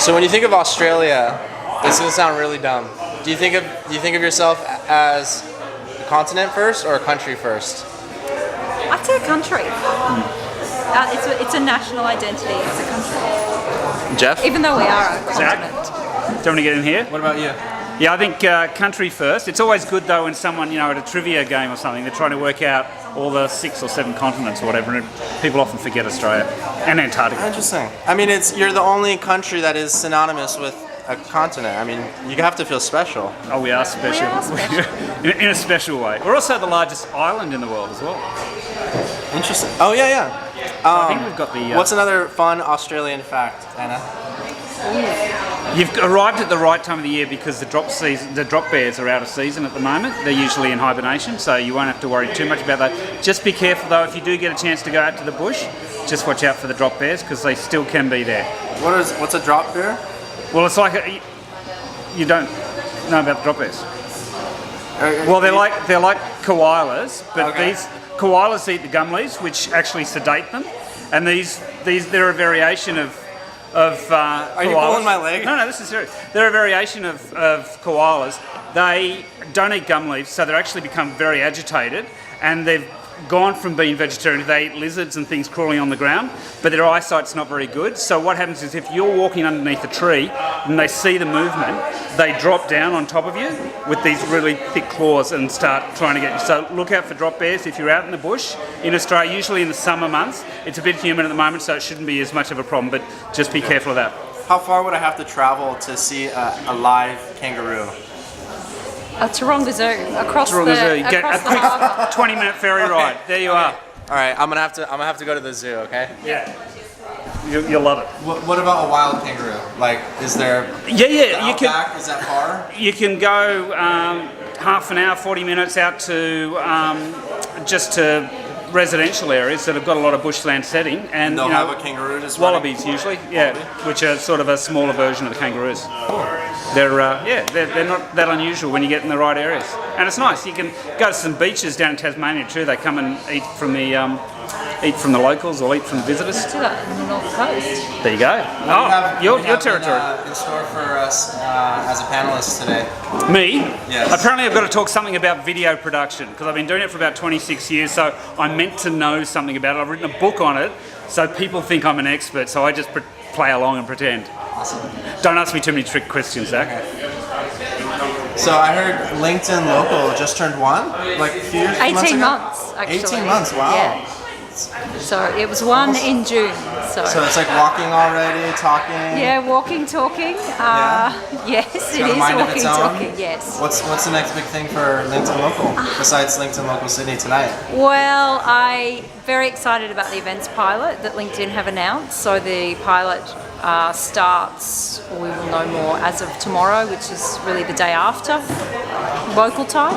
So when you think of Australia, this is gonna sound really dumb. Do you think of yourself as a continent first or a country first? I'd say a country. It's a national identity. It's a country. Jeff? Even though we are a Zach? continent. Do you want to get in here? What about you? Yeah, I think country first. It's always good though when someone, at a trivia game or something, they're trying to work out all the 6 or 7 continents or whatever, and people often forget Australia and Antarctica. Interesting. I mean, you're the only country that is synonymous with a continent. I mean, you have to feel special. Oh, we are special. We are special. in a special way. We're also the largest island in the world as well. Interesting. Oh yeah. I think we've got the. What's another fun Australian fact, Anna? You've arrived at the right time of the year because the drop bears are out of season at the moment. They're usually in hibernation, so you won't have to worry too much about that. Just be careful though, if you do get a chance to go out to the bush, just watch out for the drop bears because they still can be there. What's a drop bear? Well, it's like you don't know about the drop bears. Well, they're like koalas, but Okay. these koalas eat the gum leaves, which actually sedate them, and they're a variation of koalas. Are you pulling my leg? No, this is serious. They're a variation of koalas. They don't eat gum leaves, so they actually become very agitated, and they've gone from being vegetarian. They eat lizards and things crawling on the ground, but their eyesight's not very good. So what happens is if you're walking underneath a tree and they see the movement, they drop down on top of you with these really thick claws and start trying to get you. So look out for drop bears if you're out in the bush in Australia, usually in the summer months. It's a bit humid at the moment, so it shouldn't be as much of a problem, but just be careful of that. How far would I have to travel to see a live kangaroo? Taronga Zoo across Taronga Zoo. You get a across the quick harbour. 20-minute ferry ride. There you are. All right, I'm gonna have to go to the zoo. Okay. Yeah. You'll love it. What about a wild kangaroo? Like, is there? Yeah, The you can. outback, is that far? You can go half an hour, 40 minutes out to just to residential areas that have got a lot of bushland setting, and They'll have a kangaroo just running? wallabies usually, yeah, which are sort of a smaller version of the kangaroos. They're not that unusual when you get in the right areas, and it's nice. You can go to some beaches down in Tasmania too. They come and eat from the locals or eat from the visitors. To that in the North Coast. There you go. Your territory. In store for us as a panelist today. Me? Yes. Apparently I've got to talk something about video production because I've been doing it for about 26 years, so I'm meant to know something about it. I've written a book on it, so people think I'm an expert, so I just play along and pretend. Awesome. Don't ask me too many trick questions, Zach. Okay. So I heard LinkedIn Local just turned 1, like a few 18 ago? months, actually. 18 months, wow. Yeah. So it was 1 in June. So it's like walking already, talking. Yeah, walking, talking. Yes, it got a is mind of walking, its own? talking. Yes. What's the next big thing for LinkedIn Local besides LinkedIn Local Sydney tonight? Well, I'm very excited about the events pilot that LinkedIn have announced. So the pilot starts, we will know more as of tomorrow, which is really the day after local time.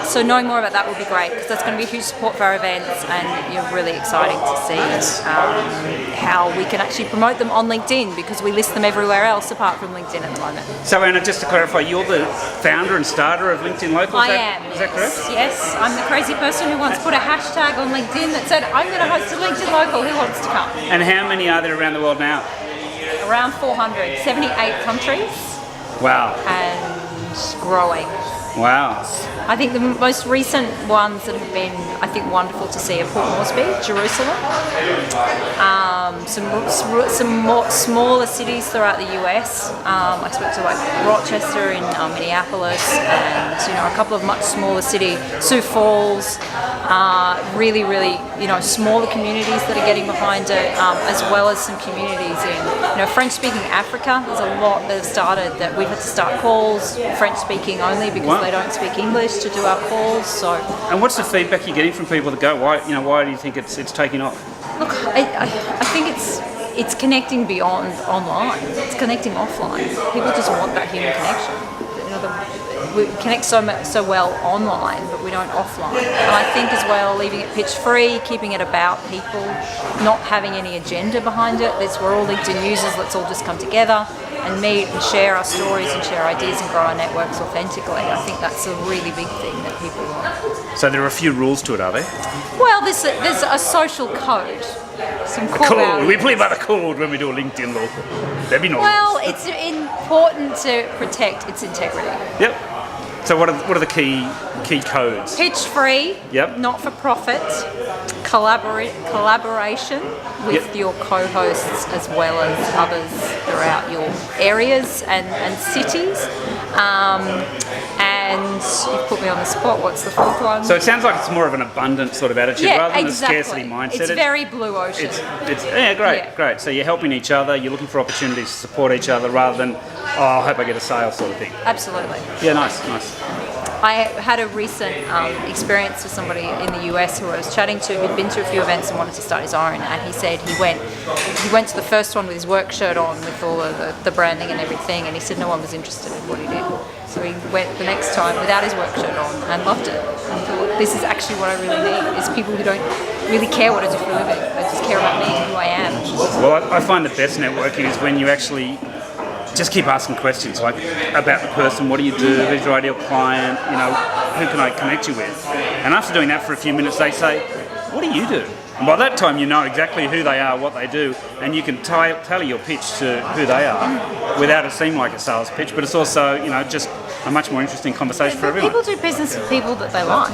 So knowing more about that will be great because that's going to be a huge support for our events, and really exciting to see how we can actually promote them on LinkedIn because we list them everywhere else apart from LinkedIn at the moment. So Anna, just to clarify, you're the founder and starter of LinkedIn Local? I am. Is that correct? Yes, I'm the crazy person who once put a hashtag on LinkedIn that said, I'm going to host a LinkedIn Local, who wants to come? And how many are there around the world now? Around 400, 78 countries, Wow. and growing. Wow. I think the most recent ones that have been, I think, wonderful to see are Port Moresby, Jerusalem, some more smaller cities throughout the US. I spoke to like Rochester in Minneapolis, and a couple of much smaller cities, Sioux Falls. Really, smaller communities that are getting behind it, as well as some communities in French-speaking Africa. There's a lot that have started that we've had to start calls French-speaking only because they don't speak English to do our calls. So. And what's the feedback you're getting from people that go, why do you think it's taking off? Look, I think it's connecting beyond online. It's connecting offline. People just want that human connection. We connect so well online, but we don't offline. And I think as well, leaving it pitch free, keeping it about people, not having any agenda behind it. We're all LinkedIn users. Let's all just come together. and meet and share our stories and share ideas and grow our networks authentically. I think that's a really big thing that people want. So there are a few rules to it, are there? Well, there's a social code. Some core Cool. values. We play by the code when we do a LinkedIn local. That'd be nice. Well, it's important to protect its integrity. Yep. So what are the key codes? Pitch free, Yep. not for profit, collaboration with your co-hosts as well as others throughout your areas and cities. And you've put me on the spot. What's the fourth one? So it sounds like it's more of an abundant sort of attitude rather than a scarcity mindset. It's very blue ocean. It's great. So you're helping each other, you're looking for opportunities to support each other rather than, I hope I get a sale sort of thing. Absolutely. Yeah, nice. I had a recent experience with somebody in the US who I was chatting to, who'd been to a few events and wanted to start his own, and he said he went to the first one with his work shirt on with all of the branding and everything, and he said no one was interested in what he did. So he went the next time without his work shirt on and loved it, and thought, this is actually what I really need, is people who don't really care what I do for a living, they just care about me and who I am. Well, I find the best networking is when you actually just keep asking questions like about the person, what do you do, who's your ideal client, who can I connect you with? And after doing that for a few minutes, they say, what do you do? And by that time, you know exactly who they are, what they do, and you can tailor your pitch to who they are without it seeming like a sales pitch, but it's also, just a much more interesting conversation for everyone. People do business with people that they like.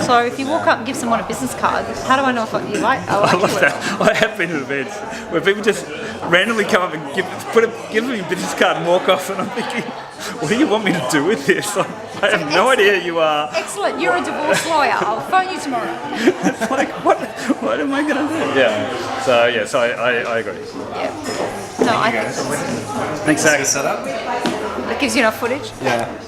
So if you walk up and give someone a business card, how do I know if you like? I love that. I have been to events where people just randomly come up and give me a business card and walk off, and I'm thinking, what do you want me to do with this? I have no idea who you are. Excellent, you're a divorce lawyer. I'll phone you tomorrow. It's like, what am I going to do? Yeah. So I agree. Yeah. No, I think Thanks, Zach. Set up? that gives you enough footage. Yeah.